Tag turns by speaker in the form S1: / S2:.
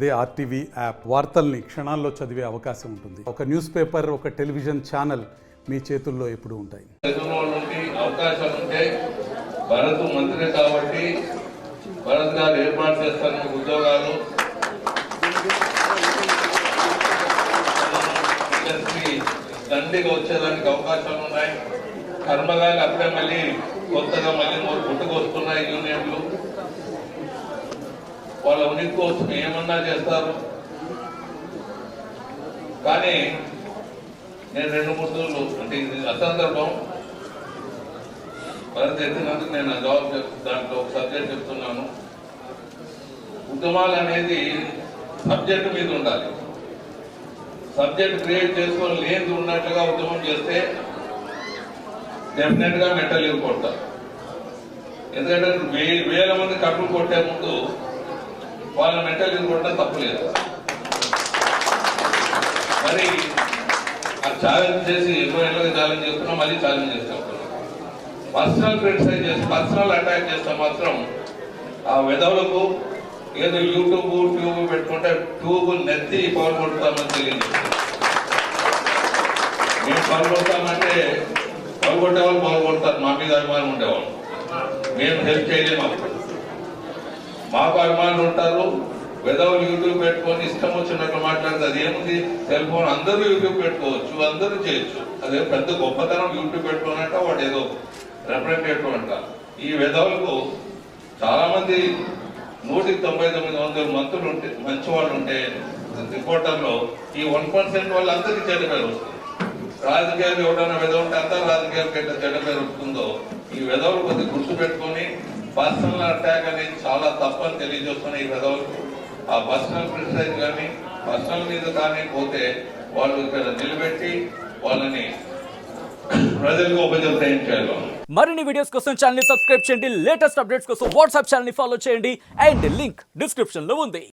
S1: అదే RTV app వార్తల్ని క్షణాల్లో చదివే అవకాశం ఉంటుంది. ఒక న్యూస్ పేపర్, ఒక టెలివిజన్ ఛానల్ మీ చేతుల్లో ఎప్పుడూ ఉంటాయి.
S2: అవకాశాలు ఉంటాయి. భరత్ మంత్రి కాబట్టి భరత్ గారు ఏర్పాటు చేస్తున్న ఉద్యోగాలు దండిగా వచ్చేదానికి అవకాశాలు ఉన్నాయి. కర్మగాలి అప్పుడే మళ్ళీ కొత్తగా మళ్ళీ పుట్టుకొస్తున్నాయి యూనియన్లు. వాళ్ళ ఉనికి కోసం ఏమన్నా చేస్తారు. కానీ నేను 2-3 రోజులు అంటే ఇది అసందర్భం భరత్ ఎత్తినందుకు నేను జవాబు దాంట్లో ఒక సబ్జెక్ట్ చెప్తున్నాను. ఉద్యమాలు అనేది సబ్జెక్ట్ మీద ఉండాలి. సబ్జెక్ట్ క్రియేట్ చేసుకొని లేని ఉన్నట్లుగా ఉద్యమం చేస్తే డెఫినెట్ గా మెంటల్ లీవ్ కొడతారు. ఎందుకంటే వేల మంది కట్టులు కొట్టే ముందు వాళ్ళ మెంటల్ లీవ్ కొట్టడం తప్పులేదు. మరి ఆ ఛాలెంజ్ చేసి 20 ఏళ్ళకి ఛాలెంజ్ చేస్తున్నాం, మళ్ళీ ఛాలెంజ్ చేస్తాం. పర్సనల్ క్రిటిసైజ్ చేసి పర్సనల్ అటాక్ చేస్తే మాత్రం ఆ విధవులకు ఏదో ట్యూబ్ పెట్టుకుంటే ట్యూబ్ నెత్తి పాల్గొడతామని తెలియజేస్తాం. మేము పాల్గొడతామంటే పాల్గొట్టే వాళ్ళు పాల్గొడతారు, మా మీద అభిమానం ఉండేవాళ్ళు. మేము హెల్ప్ చేయలేము. మాకు అభిమానులు ఉంటారు. విధవులు యూట్యూబ్ పెట్టుకొని ఇష్టం వచ్చినట్లు మాట్లాడితే అది ఏముంది? సెల్ ఫోన్ అందరూ యూట్యూబ్ పెట్టుకోవచ్చు, అందరూ చేయొచ్చు. అదే పెద్ద గొప్పతనం యూట్యూబ్ పెట్టుకోనంట వాడు ఏదో రిప్రజెంటేటివ్ అంట. ఈ విధవులకు చాలా మంది 199 మంత్రులు ఉంటే మంచి వాళ్ళు ఉంటే రిపోర్టర్లో ఈ 1% వాళ్ళందరికీ చెడ్డ పేరు వస్తుంది. రాజకీయాలు ఎవరైనా విధవ ఉంటే అందరూ రాజకీయాలకు ఎట్లా చెడ్డ పేరు వస్తుందో ఈ విధవులు కొద్ది గుర్తు పెట్టుకొని పర్సనల్ అటాక్ అనేది చాలా తప్పని తెలియజేస్తున్న ఈ విధవులకు ఆ పర్సనల్ క్రిటిసైజ్ కానీ పర్సనల్ మీద కానీ పోతే వాళ్ళు ఇక్కడ నిలబెట్టి వాళ్ళని ప్రజలకు ఉపయోగం చేయాలి.
S3: మరిన్ని వీడియోస్ కోసం ఛానల్ ని సబ్స్క్రైబ్ చేయండి. లేటెస్ట్ అప్డేట్స్ కోసం వాట్సాప్ ఛానల్ ని ఫాలో చేయండి. అండ్ లింక్ డిస్క్రిప్షన్ లో ఉంది.